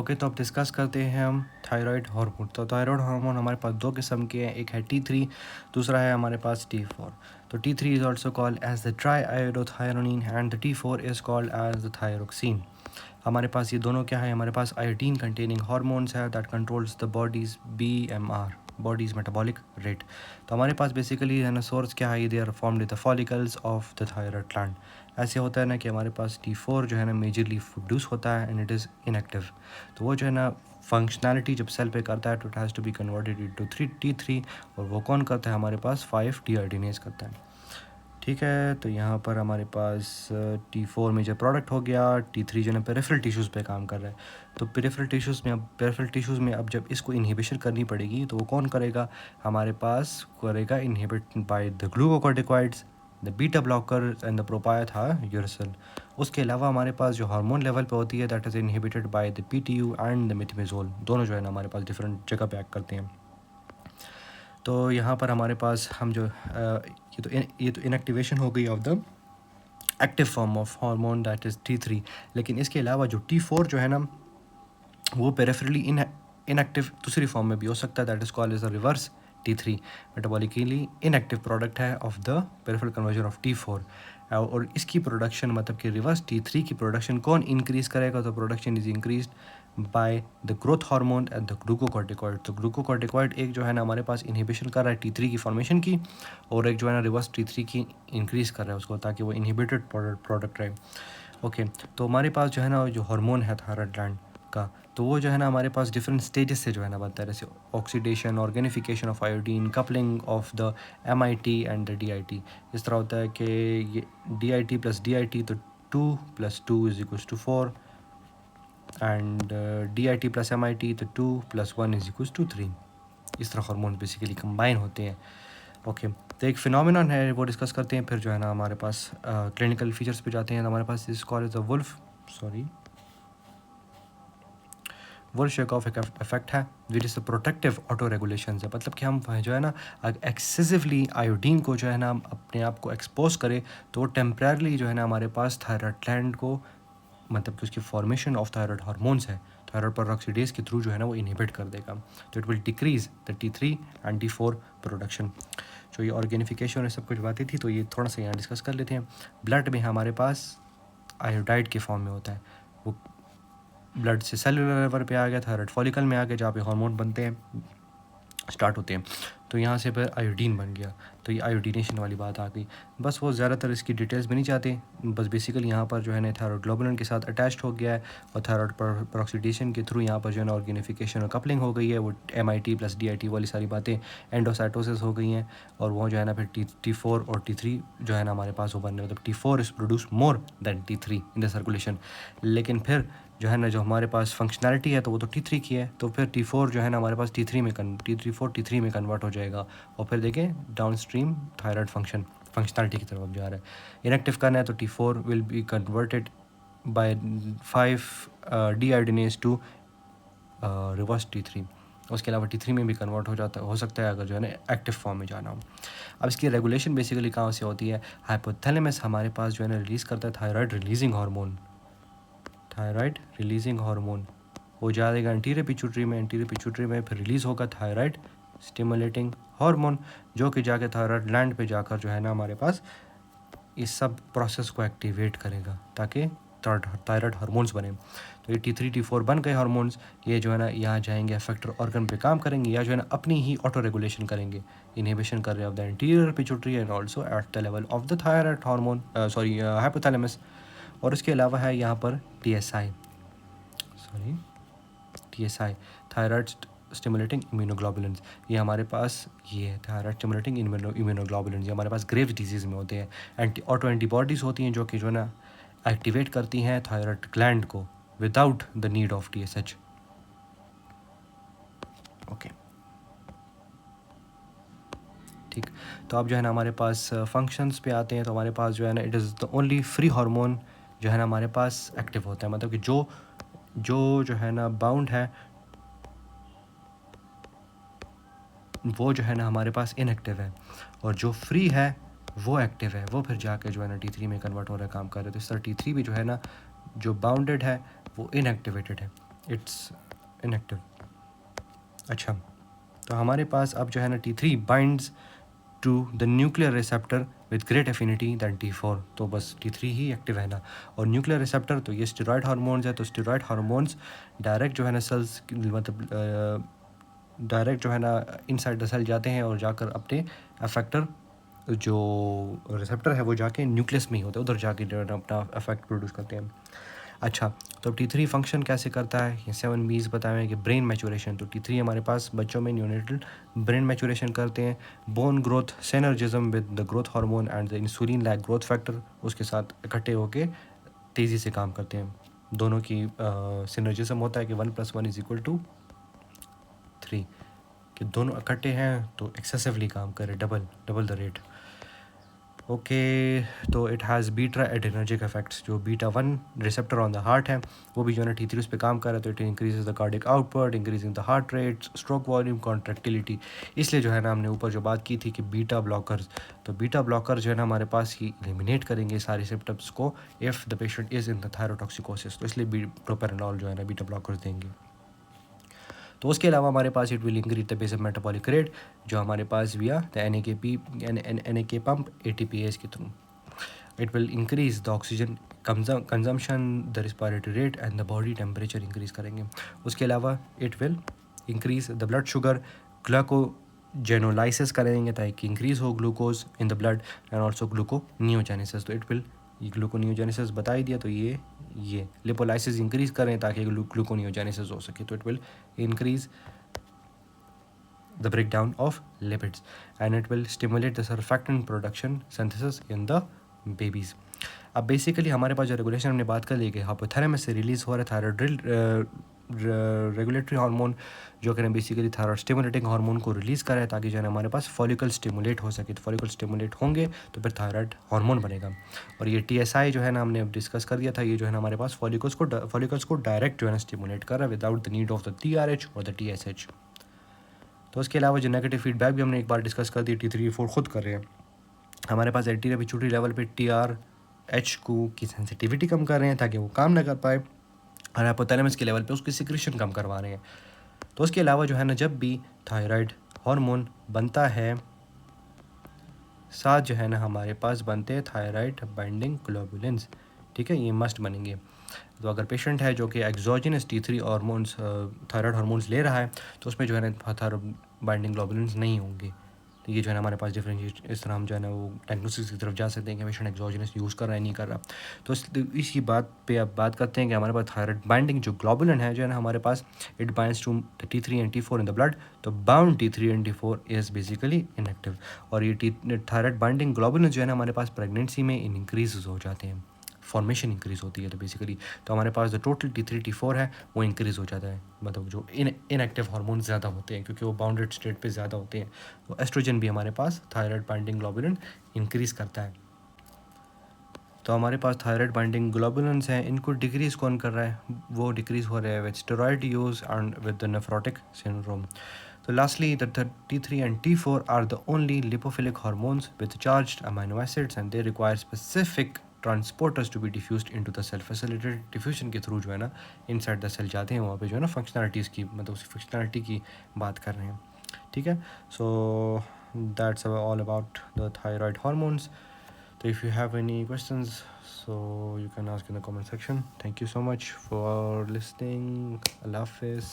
Okay, तो अब discuss करते हैं हम थायराइड हार्मोन। तो थायराइड हार्मोन हमारे पास दो किस्म के हैं, एक है T3, दूसरा है हमारे पास T4। तो T3 is also called as the triiodothyronine and the T4 is called as the thyroxine. हमारे पास ये दोनों क्या है, हमारे पास आयोडीन कंटेनिंग हार्मोन्स है that controls the body's BMR, body's metabolic rate. तो हमारे पास बेसिकली है ना सोर्स क्या है, they are formed in the follicles of the thyroid gland. ऐसे होता है ना कि हमारे पास T4 जो है ना मेजरली प्रोड्यूस होता है एंड इट इज़ इनएक्टिव। तो वो जो है ना फंक्शनैलिटी जब सेल पे करता है तो it has to be converted into T3, और वो कौन करता है, हमारे पास 5-डीआयोडीनेज करता है। ठीक है, तो यहाँ पर हमारे पास T4 मेजर प्रोडक्ट हो गया, T3 जो है ना पेरिफेरल टिश्यूज़ पे काम कर रहा है। तो पेरिफेरल टिश्यूज़ में अब जब इसको इनहिबिशन करनी पड़ेगी तो वो कौन करेगा, हमारे पास करेगा inhibit by the glucocorticoids, the beta blocker and the propylthiouracil. उसके अलावा हमारे पास जो हार्मोन लेवल पे होती है that is inhibited by the PTU and the methimazole, दोनों जो है ना हमारे पास डिफरेंट जगह पे एक्ट करते हैं। तो यहाँ पर हमारे पास हम जो ये तो इनएक्टिवेशन हो गई of the active form of hormone that is T3। लेकिन इसके अलावा जो T4 जो है ना वो पेरिफेरली इनएक्टिव दूसरी फॉर्म में भी हो सकता है, that is called as a reverse T3, metabolically inactive product है of the peripheral conversion of T4। और इसकी प्रोडक्शन मतलब कि रिवर्स T3 की प्रोडक्शन कौन इंक्रीज़ करेगा, तो production is increased by the growth hormone and the glucocorticoid. तो ग्लूकोकॉर्टिकॉइड एक जो है ना हमारे पास इनहिबिशन कर रहा है T3 की फॉर्मेशन की, और एक जो है ना रिवर्स T3 की इंक्रीज़ कर रहा है उसको, ताकि वो इनहिबिटेड प्रोडक्ट रहे। ओके, तो हमारे पास जो है ना जो हार्मोन है थायराइड ग्लैंड का, तो वो जो है ना हमारे पास डिफरेंट स्टेजेस से जो है ना बनता है, जैसे oxidation, organification of iodine, coupling of the MIT and the DIT। इस तरह होता है कि ये DIT प्लस DIT, तो 2 + 2 = 4, एंड DIT प्लस MIT, तो 2 + 1 = 3। इस तरह हार्मोन बेसिकली कंबाइन होते हैं। ओके, तो एक फिनोमिनन है वो डिस्कस करते हैं, फिर जो है ना हमारे पास क्लिनिकल फीचर्स पे जाते हैं। हमारे पास इस कॉल इज द वुल्फ-शेकॉफ इफेक्ट है, which is protective auto regulation है। मतलब कि हम जो है ना एक्सेसिवली आयोडीन को जो है ना हम अपने आप को एक्सपोज करें तो वो टेम्परेरली जो है ना हमारे पास थायराइड ग्लैंड को, मतलब कि उसकी फॉर्मेशन ऑफ थायराइड हार्मोन्स है, थायराइड पेरोक्सीडेज के थ्रू जो है ना वो इनहिबिट कर देगा। तो it will decrease the T3 and T4 production. जो ये ऑर्गेनिफिकेशन और सब कुछ बातें थी, तो ये थोड़ा सा यहाँ डिस्कस कर लेते हैं। ब्लड में हमारे पास आयोडाइड के फॉर्म में होता है, वो ब्लड से सेलुलर लेवल पे आ गया, थायराइड फॉलिकल में आ गया जहाँ पे हार्मोन बनते हैं, स्टार्ट होते हैं। तो यहाँ से फिर आयोडीन बन गया, तो ये आयोडीनेशन वाली बात आ गई। बस वो ज़्यादातर इसकी डिटेल्स भी नहीं चाहते, बस बेसिकली यहाँ पर जो है ना थायराइड ग्लोबुलिन के साथ अटैच्ड हो गया है, और थायराइड पेरोक्सीडेशन के थ्रू यहाँ पर जो है ना ऑर्गेनिफिकेशन और कपलिंग हो गई है, वो MIT प्लस DIT वाली सारी बातें, एंडोसाइटोसिस हो गई हैं, और वो जो है ना फिर T4 और T3 जो है ना हमारे पास वो बन रहे, मतलब T4 is produce more than T3 in the circulation. लेकिन फिर जो है ना जो हमारे पास फंक्शनैलिटी है तो वो तो T3 की है, तो फिर T4 जो है ना हमारे पास T3 में कन्वर्ट हो जाएगा, और फिर देखें डाउन स्ट्रीम थायराइड फंक्शनैलिटी की तरफ जा रहा है। इनएक्टिव करना है तो T4 will be converted by five deiodinase to reverse T3। उसके अलावा T3 में भी कन्वर्ट हो सकता है अगर जो है ना एक्टिव फॉर्म में जाना हो। अब इसकी रेगुलेशन बेसिकली कहाँ से होती है, हाइपोथैलेमस हमारे पास जो है ना रिलीज़ करता है थायराइड रिलीजिंग हार्मोन। वो जाएगा एंटीरियर पिट्यूटरी में फिर रिलीज़ होगा थायराइड स्टिमुलेटिंग हार्मोन, जो कि जाके थायराइड ग्लैंड पे जाकर जो है ना हमारे पास इस सब प्रोसेस को एक्टिवेट करेगा ताकि थायराइड हार्मोन्स बने। तो ये T3 T4 बन गए हार्मोन्स, ये जो है ना यहाँ जाएंगे इफेक्टर ऑर्गन पे काम करेंगे, या जो है ना अपनी ही ऑटो रेगुलेशन करेंगे, इनहिबिशन कर रहे हैं of the anterior pituitary and also at the level of the thyroid hormone hypothalamus. और इसके अलावा है यहाँ पर TSI, थायराइड स्टिमुलेटिंग इम्यूनोग्लोबुलिन्स। ये हमारे पास ये है थायराइड स्टिमुलेटिंग इम्यूनोग्लोबुलिन्स, ये हमारे पास ग्रेव्स डिजीज़ में होते हैं। ऑटो एंटीबॉडीज़ होती हैं जो कि जो है ना एक्टिवेट करती हैं थायराइड ग्लैंड को without the need of TSH। Okay, ठीक। तो अब जो है ना हमारे पास फंक्शंस पे आते हैं, तो हमारे पास जो है ना it is the only free hormone जो है ना हमारे पास एक्टिव होता है, मतलब कि जो है ना बाउंड है वो जो है ना हमारे पास इनएक्टिव है, और जो फ्री है वो एक्टिव है, वो फिर जाके जो है ना T3 में कन्वर्ट हो रहा है, काम कर रहा है। तो इस तरह T3 भी जो है ना जो बाउंडेड है वो इनएक्टिवेटेड है। It's inactive. अच्छा, तो हमारे पास अब जो है ना T3 binds to the nuclear receptor with great affinity than T4। तो बस T3 ही एक्टिव है ना। और न्यूक्लियर रिसेप्टर तो ये स्टेरॉयड हार्मोन्स है, तो स्टेरॉयड हार्मोन्स डायरेक्ट जो है ना सेल्स मतलब डायरेक्ट जो है ना इनसाइड द सेल जाते हैं और जाकर अपने अफेक्टर जो रिसेप्टर है वो जाके न्यूक्लियस में ही होता है, उधर जाके जो है ना अपना अफेक्ट प्रोड्यूस करते हैं। अच्छा, तो T3 फंक्शन कैसे करता है, ये 7 B's बताए हैं कि ब्रेन मैचुरेशन। तो T3 हमारे पास बच्चों में न्यूनेटल ब्रेन मैचुरेशन करते हैं, bone growth synergism with the growth hormone and the insulin like growth factor उसके साथ इकट्ठे होके तेज़ी से काम करते हैं। दोनों की सिनर्जिज्म होता है कि 1+1=3, कि दोनों इकट्ठे हैं तो एक्सेसिवली काम करे, डबल द रेट। ओके, तो it has beta adrenergic effects. जो beta 1 receptor on the heart है वो भी जो है ना T3 उस पर काम कर रहा है, तो it increases the cardiac output, increasing the heart rate, stroke volume, contractility. इसलिए जो है ना हमने ऊपर जो बात की थी कि बीटा ब्लॉकर्स, तो बीटा ब्लॉकर जो है ना हमारे पास ही एलिमिनेट करेंगे सारे सिम्टम्स को if the patient is in the thyrotoxicosis, तो इसलिए प्रोपेरानॉल जो है ना बीटा ब्लॉकर्स देंगे। तो उसके अलावा हमारे पास it will increase the basic metabolic rate जो हमारे पास via the NAK pump ATPase के through. It will increase the oxygen consumption, the respiratory rate and the body temperature increase करेंगे। उसके अलावा it will increase the blood sugar, glycogenolysis करेंगे ताकि increase हो glucose in the blood and also gluconeogenesis. तो it will, gluconeogenesis बता ही दिया, तो ये लिपोलाइसिस इंक्रीज करें ताकि ग्लूकोनियोजेनेसिस हो सके, तो it will increase the breakdown of lipids and it will stimulate the surfactant production synthesis in the babies। अब बेसिकली हमारे पास जो रेगुलेशन हमने बात कर ली कि हाइपोथैलेमस से रिलीज़ हो रहा है थायराइड रेगुलेटरी हार्मोन, जो कि बेसिकली थायराइड स्टिमुलेटिंग हार्मोन को रिलीज़ कर रहा है ताकि जो है हमारे पास फॉलिकल स्टिमुलेट हो सके। तो फॉलिकल स्टिमुलेट होंगे तो फिर थायराइड हार्मोन बनेगा। और ये TSI जो है ना हमने डिस्कस कर दिया था, ये जो है ना हमारे पास फॉलिकल्स को डायरेक्ट जो है ना स्टिमुलेट कर रहा है without the need of the TRH और द TSH। तो उसके अलावा जो नेगेटिव फीडबैक भी हमने एक बार डिस्कस कर दी, T3 T4 खुद कर रहे हैं। हमारे पास एंटीरियर पिट्यूटरी लेवल पे TRH को की सेंसिटिविटी कम कर रहे हैं ताकि वो काम ना कर पाए, और हाइपोथैलेमस के लेवल पे उसकी सिक्रेशन कम करवा रहे हैं। तो उसके अलावा जो है ना जब भी थायराइड हार्मोन बनता है, साथ जो है ना हमारे पास बनते हैं थायराइड बाइंडिंग ग्लोबुलिन्स, ठीक है, ये मस्ट बनेंगे। तो अगर पेशेंट है जो कि exogenous T3 hormones thyroid hormones ले रहा है तो उसमें जो है ना थायराइड बाइंडिंग ग्लोबुलिन्स नहीं होंगे। तो ये जो है ना हमारे पास डिफरेंशिएट, इस तरह हम जो है ना वो डायग्नोसिस की तरफ जा सकते हैं कि पेशेंट एक्सोजिनस यूज़ कर रहा है नहीं कर रहा। तो इसी बात पे अब बात करते हैं कि हमारे पास थायराइड बाइंडिंग जो ग्लोबुलिन है जो है ना हमारे पास it binds to T3 and T4 in the blood. तो bound T3 and T4 is basically inactive. और ये थायराइड बाइंडिंग ग्लोबुलिन जो है ना हमारे पास प्रेगनेंसी में इंक्रीज हो जाते हैं, फॉर्मेशन इंक्रीज़ होती है। तो बेसिकली तो हमारे पास जो टोटल T3 T4 है वो इंक्रीज़ हो जाता है, मतलब जो इनएक्टिव हार्मोन ज़्यादा होते हैं क्योंकि वो बाउंडेड स्टेट पे ज़्यादा होते हैं। तो एस्ट्रोजन भी हमारे पास थायराइड बाइंडिंग ग्लोबुलिन इंक्रीज़ करता है। तो हमारे पास थायराइड बाइंडिंग ग्लोबुलिन्स हैं, इनको डिक्रीज़ कौन कर रहा है, वो डिक्रीज़ हो रहा है with steroid use and with the nephrotic syndrome. So lastly, the T3 and T4 are the only lipophilic hormones with charged amino acids and they require specific transporters to be diffused into the cell। facilitated diffusion के through जो है ना inside the cell जाते हैं, वहाँ पे जो है ना फंक्शनलिटीज़ की, मतलब उस फंक्शनलिटी की बात कर रहे हैं, ठीक है। So that's all about the thyroid hormones. So if you have any questions, so you can ask in the comment section. Thank you so much for listening. Allah Hafiz.